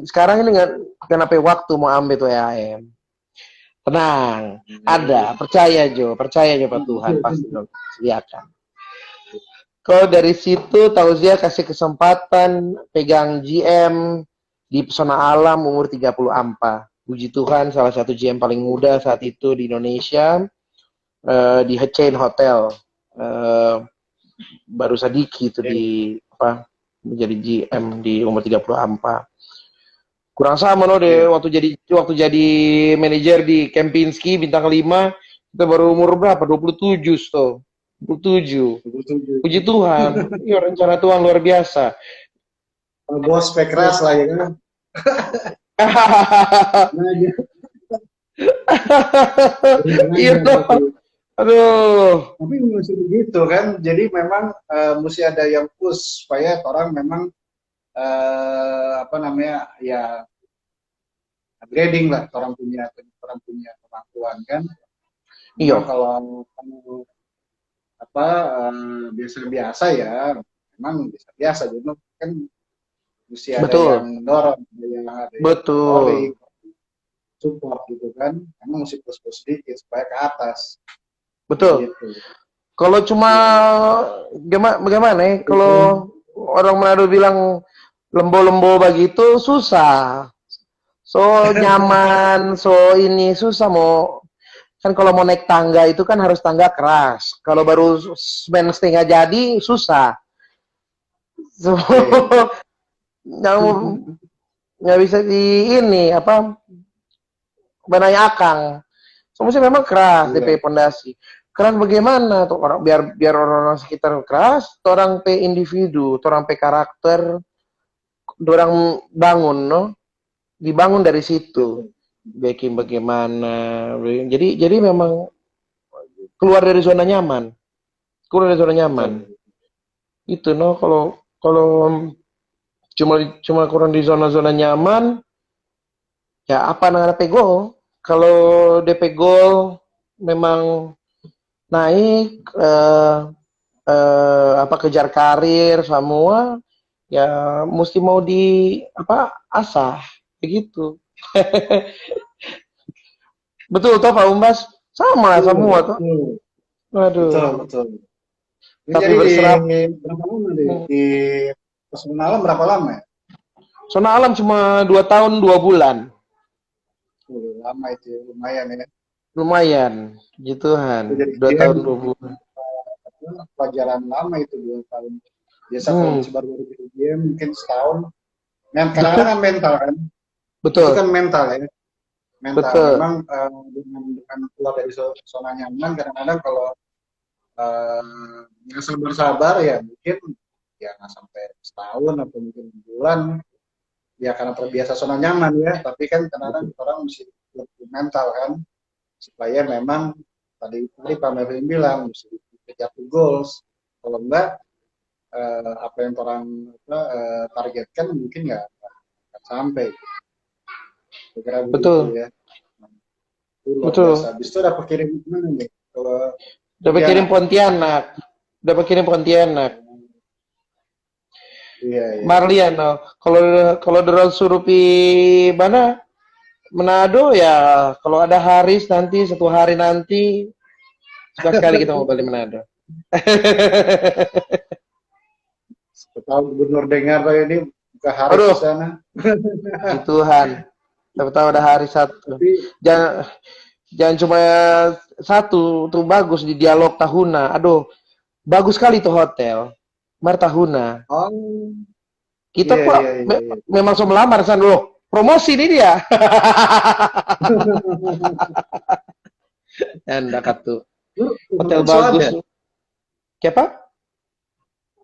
B: Sekarang ini nggak kenapa waktu mau ambil tuh EAM. Tenang, ada. Percaya Jo Pak Tuhan pasti dong sediakan. Kalau dari situ Tauzia kasih kesempatan pegang GM di Pesona Alam umur 30 ampa. Puji Tuhan salah satu GM paling muda saat itu di Indonesia, di Chain Hotel. Eh, Baru Sadiki itu di apa menjadi GM di umur 30 ampa. Kurang sama loh deh
A: Iya.
B: waktu jadi manajer di Kempinski bintang 5 kita baru umur berapa? 27 tuh. 27.
A: Setuju.
B: Puji Tuhan. Ya rencana Tuhan luar biasa.
A: Bos spek keras lah ya kan. Nah, gitu.
B: Iya dong. Aduh.
A: Tapi mesti begitu kan. Jadi memang mesti ada yang push supaya orang memang apa namanya ya upgrading lah orang punya kemampuan kan.
B: Iya,
A: Memang kalau apa biasa-biasa ya memang biasa-biasa jadi kan mesti ada
B: betul.
A: yang dorong, ada yang
B: Betul.
A: mentoring, support gitu kan. Emang mesti push-push sedikit supaya ke atas
B: Betul.
A: gitu.
B: Kalau cuma
A: Iya, iya.
B: bagaimana ya? Kalau orang Manado bilang lembo-lembo begitu susah. So nyaman, so ini susah mau kan kalau mau naik tangga itu kan harus tangga keras. Kalau baru semen setengah jadi susah. So
A: Iya,
B: nggak nggak bisa di ini apa benai akang. So mesti memang keras
A: iya.
B: DP pondasi. Keras bagaimana tuh orang biar biar orang-orang sekitar keras, tuh orang pe individu, tuh orang pe karakter, orang bangun no, dibangun dari situ.
A: Betul.
B: Baking bagaimana. Jadi memang keluar dari zona nyaman. Keluar dari zona nyaman.
A: Betul.
B: Itu no kalau kalau cuma cuma kurang di zona-zona nyaman, ya apa namanya gol? Kalau DP gol memang naik apa kejar karir semua ya mesti mau di apa asah begitu. Betul toh Pak Umbas? Sama
A: Betul,
B: semua toh.
A: betul, betul,
B: Waduh.
A: betul. Ini
B: Tapi
A: jadi di
B: berserap
A: berapa lama deh?
B: hmm,
A: Di Pesemalam berapa lama ya?
B: zona alam cuma 2 tahun 2 bulan.
A: Lama itu ya, lumayan ya.
B: Lumayan, puji
A: Itu
B: Tuhan.
A: jadi
B: 2 tahun 2 bulan.
A: pelajaran lama itu 2 tahun. Biasa kalau
B: Hmm,
A: masih baru jadi game mungkin setahun. Kadang-kadang kan mental kan. Itu
B: betul,
A: kan mental ya. Mental.
B: betul,
A: Memang dengan keluar dari zona nyaman kadang-kadang kalau nggak sabar-sabar ya mungkin ya nggak sampai setahun atau mungkin bulan ya karena terbiasa zona nyaman ya tapi kan kadang-kadang orang mesti lebih mental kan supaya memang tadi Pak Melvin bilang mesti dikejar to goals kalau enggak apa yang orang targetkan mungkin nggak sampai kira begitu
B: betul,
A: ya. Itu luar biasa.
B: betul.
A: Habis itu dapat kirim mana nih kalau
B: Dapat kirim
A: Pontianak.
B: Pontianak, dapat kirim Pontianak.
A: Iya, iya, iya.
B: Marliano, kalau kalau dorong suruh pi mana Manado ya kalau ada Haris nanti 1 hari nanti suka sekali kita mau balik Manado.
A: Tahu gubernur dengar Pak ini buka Haris di
B: Aduh,
A: sana.
B: puji Tuhan. Dapat tahu ada hari satu.
A: Tapi
B: Jangan jangan cuma satu tuh bagus di dialog Tahuna. Aduh, bagus sekali tuh hotel. Martahuna.
A: oh
B: Kita
A: iya,
B: kok
A: iya, iya, iya.
B: memang so melamar san loh. Promosi ini dia. Anda tuh
A: Lu
B: hotel
A: hotel so
B: bagus.
A: ada?
B: Siapa?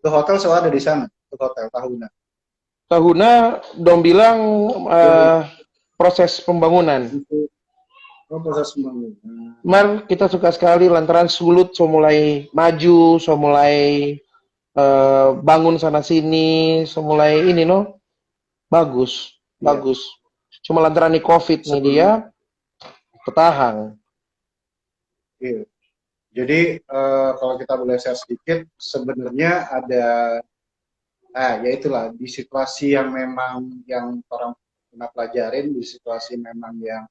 A: Tuh hotel so ada di sana. Tuh hotel Tahuna.
B: Tahuna dong bilang
A: Jadi
B: proses pembangunan.
A: itu proses pembangunan.
B: Mar kita suka sekali lantaran Sulut so mulai maju, so mulai bangun sana sini, so mulai ini no bagus,
A: Iya.
B: bagus. Cuma lantaran nih COVID nih dia
A: Sebelum
B: petahang.
A: iya. Jadi kalau kita boleh share sedikit, sebenarnya ada, ya itulah di situasi yang memang yang orang pernah pelajarin, di situasi memang yang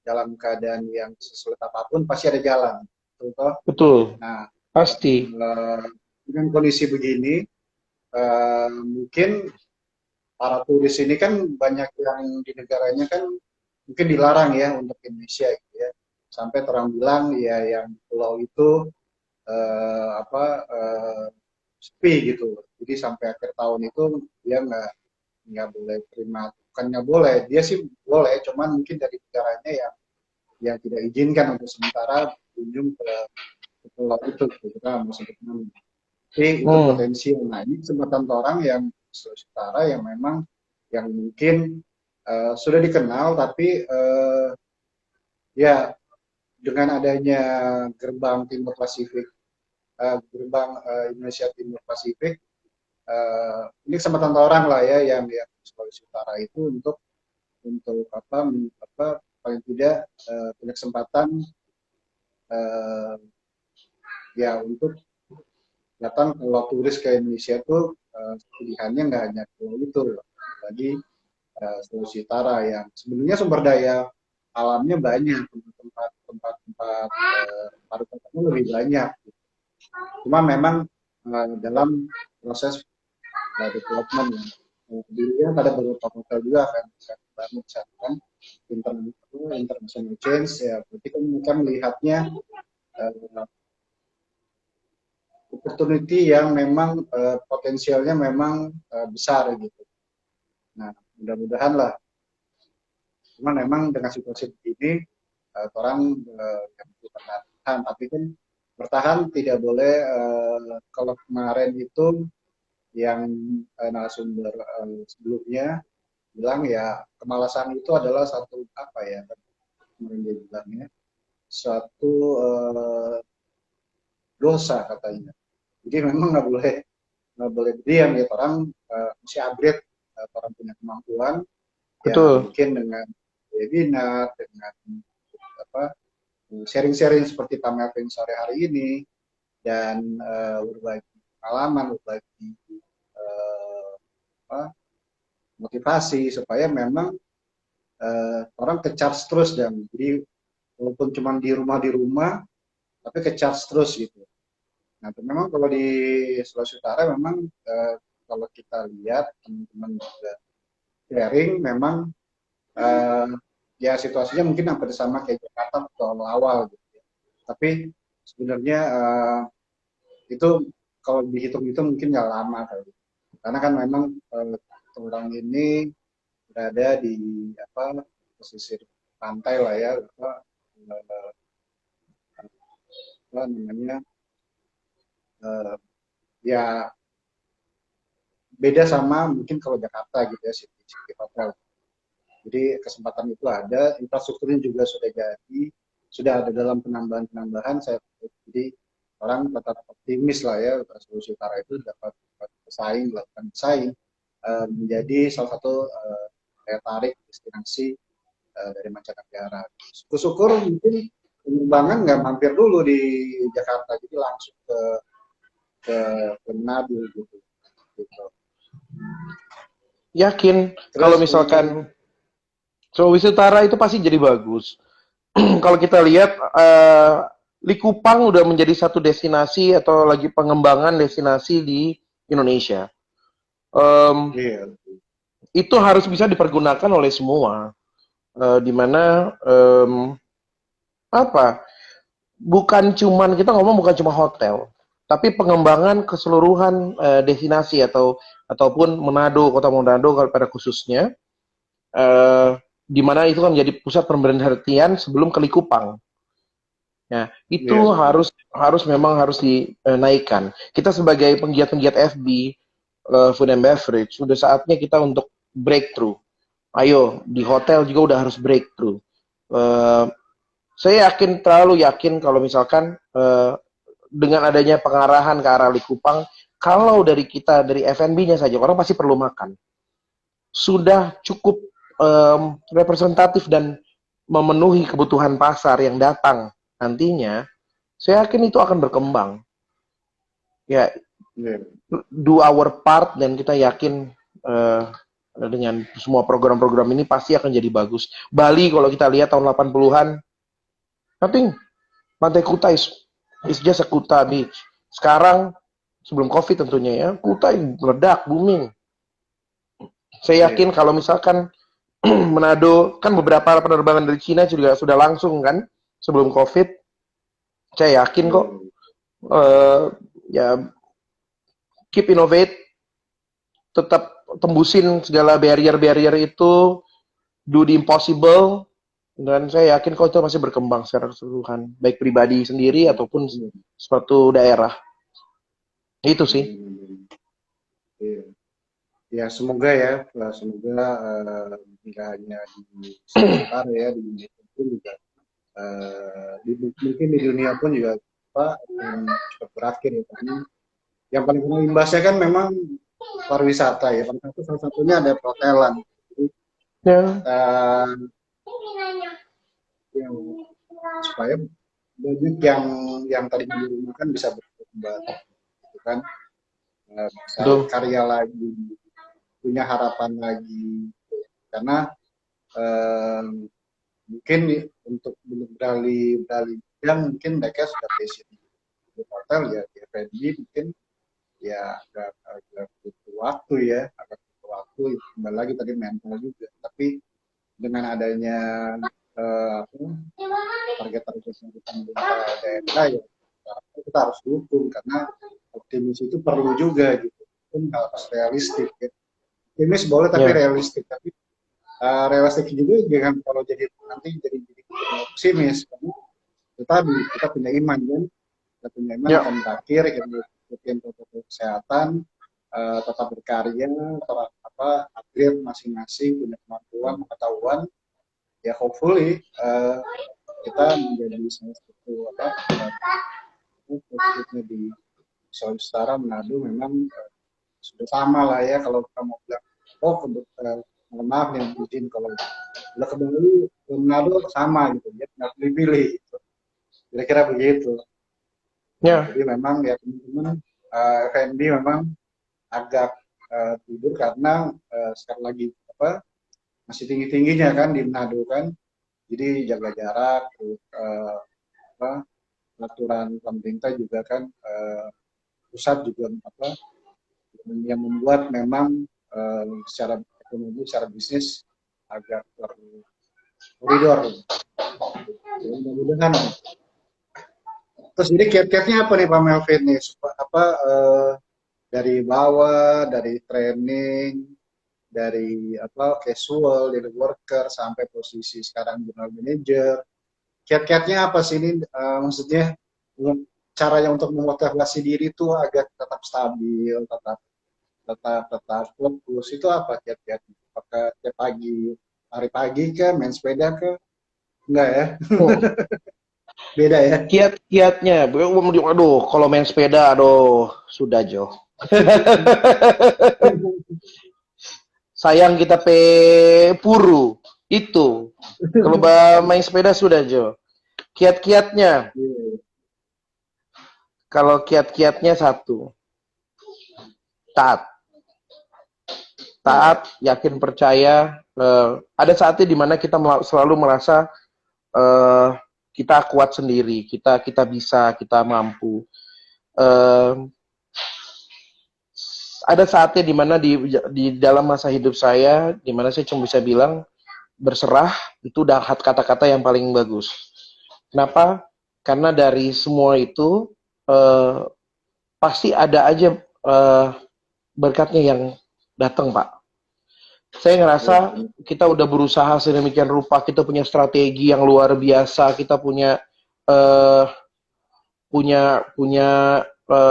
A: dalam keadaan yang sesulit apapun pasti ada jalan. Betul toh?
B: Betul,
A: Nah,
B: pasti.
A: dengan kondisi begini, mungkin para turis ini kan banyak yang di negaranya kan mungkin dilarang ya untuk Indonesia gitu ya. Sampai orang bilang ya yang pulau itu sepi gitu. Jadi sampai akhir tahun itu dia nggak boleh terima, bukannya boleh, dia sih boleh, cuman mungkin dari negaranya yang tidak izinkan untuk sementara berkunjung ke pulau itu, gitu. Kita mau sebut nama. Tapi itu
B: Hmm,
A: potensi. Nah ini kesempatan orang yang Sulawesi Utara yang memang yang mungkin sudah dikenal, tapi ya dengan adanya gerbang Timur Pasifik, gerbang Indonesia Timur Pasifik, ini kesempatan orang lah ya yang Sulawesi Utara itu untuk apa paling tidak punya kesempatan uh, ya untuk datang kalau turis ke Indonesia itu pilihannya nggak hanya pulau itu, lagi Sulawesi Utara yang sebenarnya sumber daya alamnya banyak, tempat-tempat pariwisatanya lebih banyak. Cuma memang dalam proses development ya. Dirinya pada beberapa hotel juga akan bangun misalkan international change ya, berarti kan mereka melihatnya uh, opportunity yang memang potensialnya memang besar gitu. Nah, mudah-mudahan lah. Cuman memang dengan situasi begini, orang yang bertahan, tapi kan bertahan tidak boleh. Kalau kemarin itu yang narasumber sebelumnya bilang ya kemalasan itu adalah satu apa ya kemarin dia bilangnya suatu dosa katanya. Jadi memang nggak boleh diam ya, orang mesti upgrade, orang punya kemampuan ya
B: betul.
A: mungkin dengan webinar, dengan apa sharing-sharing seperti Pak Melvin sore hari ini, dan berbagi pengalaman, berbagi uh, apa, motivasi supaya memang orang ke charge terus, dan jadi walaupun cuma di rumah tapi ke charge terus gitu. Nah, memang kalau di Sulawesi Utara memang kalau kita lihat teman-teman juga sharing memang eh, ya situasinya mungkin hampir sama kayak Jakarta waktu awal-awal gitu ya. Tapi sebenarnya itu kalau dihitung-hitung mungkin nggak lama kali. Karena kan memang orang ini berada di apa pesisir pantai lah ya, apa namanya eh, ya beda sama mungkin kalau Jakarta gitu ya, city hotel. Jadi kesempatan itu ada, infrastrukturnya juga sudah jadi, sudah ada dalam penambahan-penambahan. Jadi orang tetap optimis lah ya, Sulawesi Utara itu dapat bersaing, melakukan bersaing, menjadi salah satu daya tarik destinasi dari mancanegara. Syukur-syukur mungkin penerbangan nggak mampir dulu di Jakarta, jadi langsung ke, ke Manado gitu. Gitu.
B: Yakin kalau
A: Terus
B: misalkan Sulawesi Utara itu pasti jadi bagus. Kalau kita lihat Likupang udah menjadi satu destinasi atau lagi pengembangan destinasi di Indonesia. Em,
A: iya,
B: itu harus bisa dipergunakan oleh semua. Di mana apa? Bukan cuman kita ngomong bukan cuma hotel, tapi pengembangan keseluruhan destinasi ataupun Manado, kota Manado pada khususnya, eh, di mana itu kan menjadi pusat pemberhentian sebelum ke Likupang. Nah, itu
A: iya betul.
B: harus harus memang harus dinaikkan. Kita sebagai penggiat-penggiat FB, food and beverage, sudah saatnya kita untuk breakthrough. Ayo, di hotel juga udah harus breakthrough. Eh, saya terlalu yakin kalau misalkan dengan adanya pengarahan ke arah Likupang, kalau dari kita, dari F&B-nya saja, orang pasti perlu makan. Sudah cukup representatif dan memenuhi kebutuhan pasar yang datang nantinya, Saya yakin itu akan berkembang. Ya,
A: Iya.
B: do our part dan kita yakin eh, dengan semua program-program ini pasti akan jadi bagus. Bali kalau kita lihat tahun 80-an, nothing. Pantai Kuta is just a Kuta beach. Sekarang sebelum Covid tentunya ya, Kuta meledak, booming. Saya
A: Iya.
B: yakin kalau misalkan Manado kan beberapa penerbangan dari Cina juga sudah langsung kan sebelum Covid. Saya yakin kok
A: Iya.
B: eh, ya keep innovate, tetap tembusin segala barrier-barrier itu, do the impossible, dan saya yakin kok itu masih berkembang secara keseluruhan, baik pribadi sendiri ataupun
A: Iya.
B: suatu daerah. Itu sih.
A: Iya. Ya semoga ya, semoga tidak hanya di sekitar ya di Indonesia pun juga mungkin di dunia pun juga apa cepat berakhir ya karena yang paling kena imbasnya kan memang pariwisata ya. Salah satunya ada perhotelan. Jadi,
B: Ya,
A: eh, yang supaya banyak yang tadi dirumahkan bisa berkembang, gitu kan. Bisa
B: betul.
A: karya lagi, punya harapan lagi. Karena eh, mungkin untuk beralih beralih bidang mungkin mereka sudah passion di hotel ya di F&B mungkin ya agak butuh waktu ya agak butuh waktu kembali lagi tadi mental juga tapi dengan adanya apa, target-target yang pemerintah daerah ya kita harus dukung karena optimis itu perlu juga gitu pun harus realistik ya optimis boleh tapi
B: Ya,
A: realistik tapi realistik juga jangan kalau jadi pesimis karena kita punya iman kan kita punya iman
B: ya,
A: akan berakhir kita ikutin protokol kesehatan tetap berkarya tetap upgrade masing-masing punya kemampuan pengetahuan ya hopefully kita menjadi salah satu fokusnya di Sulawesi Utara Manado memang sudah sama lah ya kalau kita mau bilang oh maaf yang izin kalau udah ke Bali ke Manado sama gitu ya nggak pilih-pilih gitu. Kira-kira begitu. Nah,
B: ya,
A: jadi memang ya teman-teman F&B memang agak tidur karena sekali lagi masih tinggi-tingginya kan di Manado kan. Jadi jaga jarak, terus, aturan pemerintah juga kan pusat juga yang membuat memang secara ekonomi, secara bisnis agak koridor. Ya, mudah-mudahan. Terus ini kiat-kiatnya apa nih Pak Melvin nih? Dari bawah, dari training, dari casual, dari worker sampai posisi sekarang general manager. Kiat-kiatnya apa sih ini? Maksudnya caranya untuk memotivasi diri itu agar tetap stabil, tetap fokus. Itu apa kiat-kiatnya? Apakah tiap pagi, hari pagi kah, main sepeda kah? Enggak ya?
B: oh,
A: Beda ya?
B: kiat-kiatnya, aduh, kalau main sepeda, aduh, sudah Jo. Sayang kita puru itu. Kalau main sepeda sudah Jo. Kiat-kiatnya, kalau kiat-kiatnya satu, taat,
A: Iya.
B: yakin, percaya. Ada saatnya dimana kita selalu merasa eh, kita kuat sendiri, kita bisa, kita mampu. Eh, ada saatnya dimana di dalam masa hidup saya, dimana saya cuma bisa bilang berserah itu udah kata-kata yang paling bagus. Kenapa? Karena dari semua itu eh, pasti ada aja berkatnya yang datang, Pak. Saya ngerasa
A: Iya.
B: kita udah berusaha sedemikian rupa, kita punya strategi yang luar biasa, kita punya eh, punya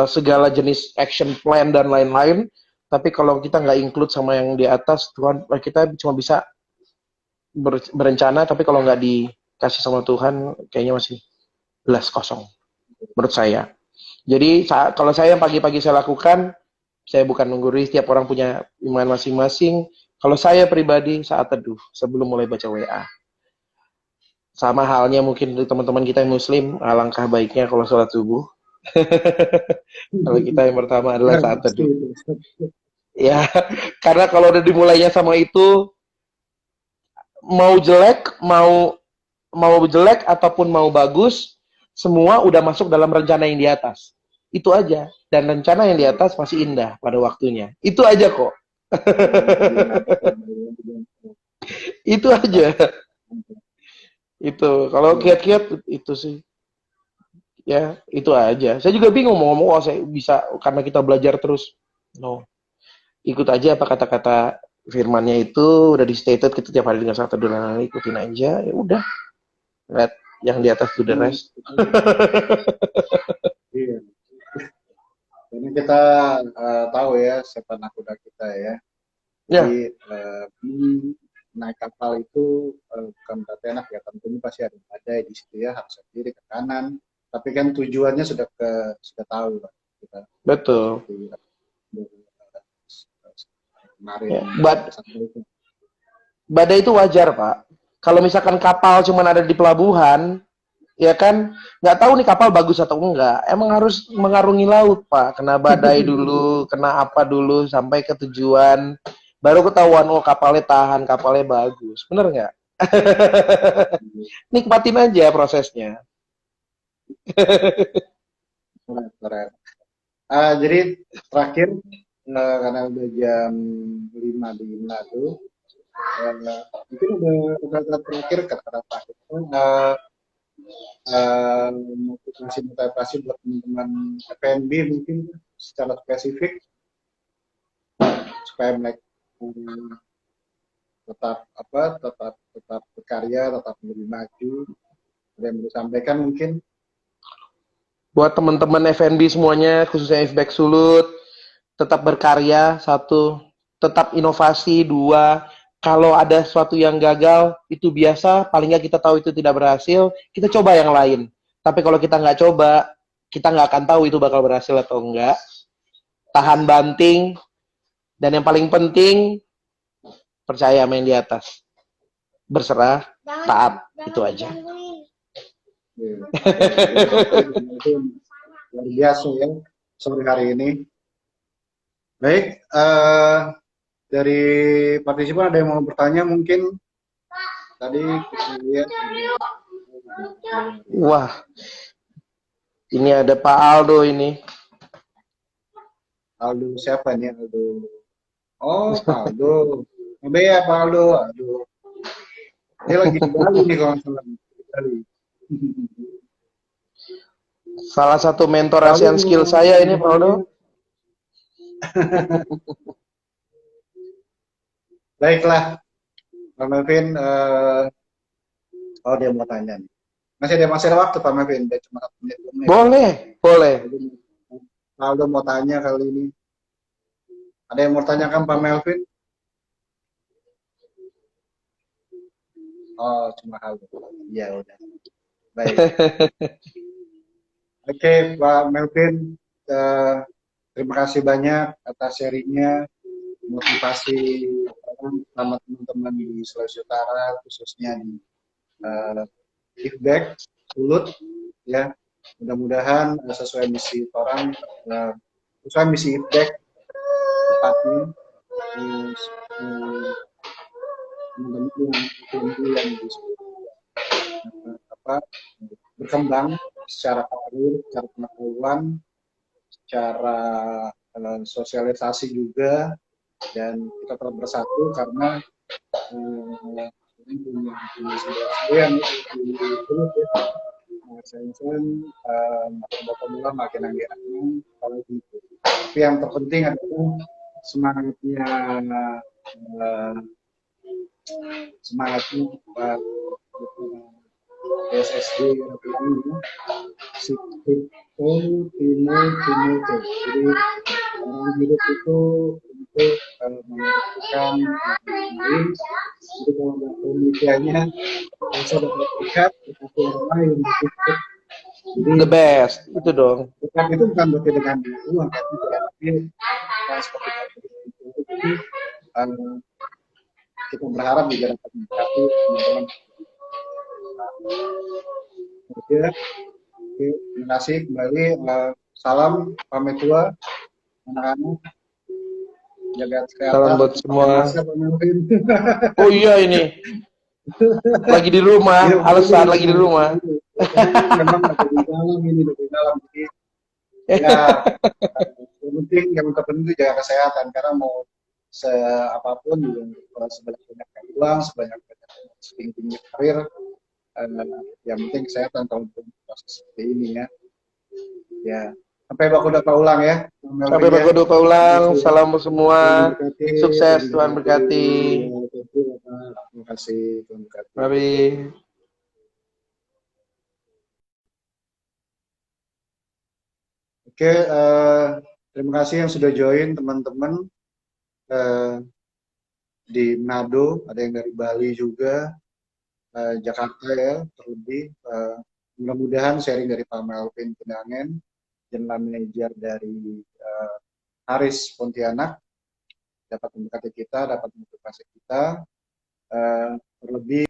B: segala jenis action plan dan lain-lain. Tapi kalau kita nggak include sama yang di atas, Tuhan kita cuma bisa berencana, tapi kalau nggak dikasih sama Tuhan, kayaknya masih belas kosong menurut saya. Jadi kalau saya yang pagi-pagi saya lakukan, saya bukan menggurui, setiap orang punya iman masing-masing. Kalau saya pribadi saat teduh sebelum mulai baca WA, Sama halnya mungkin dari teman-teman kita yang muslim, alangkah baiknya kalau sholat subuh. Kalau kita yang pertama adalah
A: Ya,
B: saat
A: pasti
B: teduh.
A: itu.
B: Ya, karena kalau udah dimulainya sama itu, mau jelek, mau jelek ataupun mau bagus, semua udah masuk dalam rencana yang di atas. Itu aja. Dan rencana yang di atas masih indah pada waktunya. Itu aja kok. Itu
A: Mantap.
B: aja. Itu. Kalau
A: Iya.
B: kiat-kiat itu sih. Ya, itu aja. Saya juga bingung mau ngomong, oh saya bisa karena kita belajar terus. No. Ikut aja apa kata-kata firmannya itu udah di stated kita tiap hari dengan satu dolar ikutin aja ya udah let yang di atas to the
A: Hmm,
B: rest.
A: iya. Ini kita tahu ya siapa nakoda kita ya. Jadi
B: Ya,
A: naik kapal itu bukan berarti enak ya. Tentunya pasti ada badai di situ ya, harus kiri ke kanan. Tapi kan tujuannya sudah tahu Pak. Kita
B: betul.
A: seperti kemarin
B: Ya,
A: sampaikan.
B: badai itu wajar, Pak. Kalau misalkan kapal cuma ada di pelabuhan, ya kan, nggak tahu nih kapal bagus atau enggak. Emang harus mengarungi laut, Pak. Kena badai dulu, kena apa dulu, sampai ke tujuan. Baru ketahuan, oh kapalnya tahan, kapalnya bagus. Bener nggak? Nikmatin aja prosesnya.
A: Keren, keren. Jadi terakhir karena udah jam 5 di Manado, mungkin udah terakhir kata-kata terakhir. Motivasi buat teman-teman FNB mungkin secara spesifik supaya mereka tetap berkarya, tetap lebih maju. Ada yang mau disampaikan mungkin.
B: Buat teman-teman FNB semuanya, khususnya Fback Sulut, tetap berkarya, satu, tetap inovasi, dua, kalau ada sesuatu yang gagal, itu biasa, paling nggak kita tahu itu tidak berhasil, kita coba yang lain. Tapi kalau kita nggak coba, kita nggak akan tahu itu bakal berhasil atau enggak. Tahan banting, dan yang paling penting, percaya main di atas. Berserah, taat, itu aja.
A: Itu luar biasa ya sore hari ini. Baik, dari partisipan ada yang mau bertanya mungkin tadi kita lihat
B: Wah, ini ada Pak Aldo ini.
A: Aldo siapa nih Aldo? Oh, Pak Aldo. Apa ya Pak Aldo? Aduh, dia lagi di Bali nih kalau nggak salah. Di Bali.
B: Salah satu mentor
A: Pak Aldo
B: ASEAN Skill saya ini, Pak Aldo.
A: Baiklah, Pak Melvin. Oh, dia mau tanya nih. Masih ada waktu Pak Melvin. Dia cuma 1 menit, 2 menit.
B: Boleh, boleh.
A: Pak Aldo mau tanya kali ini. Ada yang mau tanyakan Pak Melvin? Oh, cuma Aldo. Ya udah. Baik. Oke, Pak Melvin. eh, Terima kasih banyak atas sharingnya, motivasi sama teman-teman di Sulawesi Utara, khususnya di Feedback, Sulut, ya. Mudah-mudahan sesuai misi orang, sesuai misi Feedback, tepatnya teman-teman yang apa, berkembang secara karir, secara pengetahuan, secara sosialisasi juga, dan kita tetap bersatu karena ini punya sebuah yang sulit ya. Saya bapak makin angin kalau gitu. Tapi yang terpenting adalah semangatnya uh, semangatnya PSSD ini Sikto Timo. Jadi orang hidup itu untuk melakukan lain. Jadi kalau nggak pemikirannya bisa dapat dekat tetapi orang lain untuk jadi
B: The best, itu dong.
A: dekat itu bukan berarti dengan uang kan tidak, tapi seperti itu. Jadi kita berharap juga dapat mendekati teman-teman Oke, oke, terima kasih kembali. Salam pamit tua anak-anak, jaga
B: Salam
A: kesehatan,
B: buat
A: pakai
B: semua.
A: masker pemimpin.
B: Oh iya ini lagi di
A: Iya
B: rumah,
A: betul
B: alasan lagi
A: ini.
B: di rumah.
A: Karena ini memang ada di dalam ini, di dalam jadi ya yang penting yang terpenting itu jaga kesehatan karena mau seapapun juga sebanyak banyaknya uang, sebanyak banyaknya setingginya karir, yang penting kesehatan kalau untuk proses seperti ini ya. Ya, sampai baku dapat ulang ya, Bang
B: Sampai
A: Melvin ya.
B: berkedua
A: Terima
B: ulang.
A: kasih ya.
B: Salam buat semua.
A: Tuhan memberkati,
B: Sukses,
A: Tuhan
B: Tuhan
A: memberkati.
B: berkati.
A: Ya, terima kasih, Tuhan memberkati.
B: Mari.
A: Oke, terima kasih yang sudah join teman-teman eh, di Manado, ada yang dari Bali juga, Jakarta ya terlebih. Mudah-mudahan sharing dari Pak Melvin Pinangen, General Manager dari Haris Pontianak dapat memberkati kita, dapat memotivasi kita, terlebih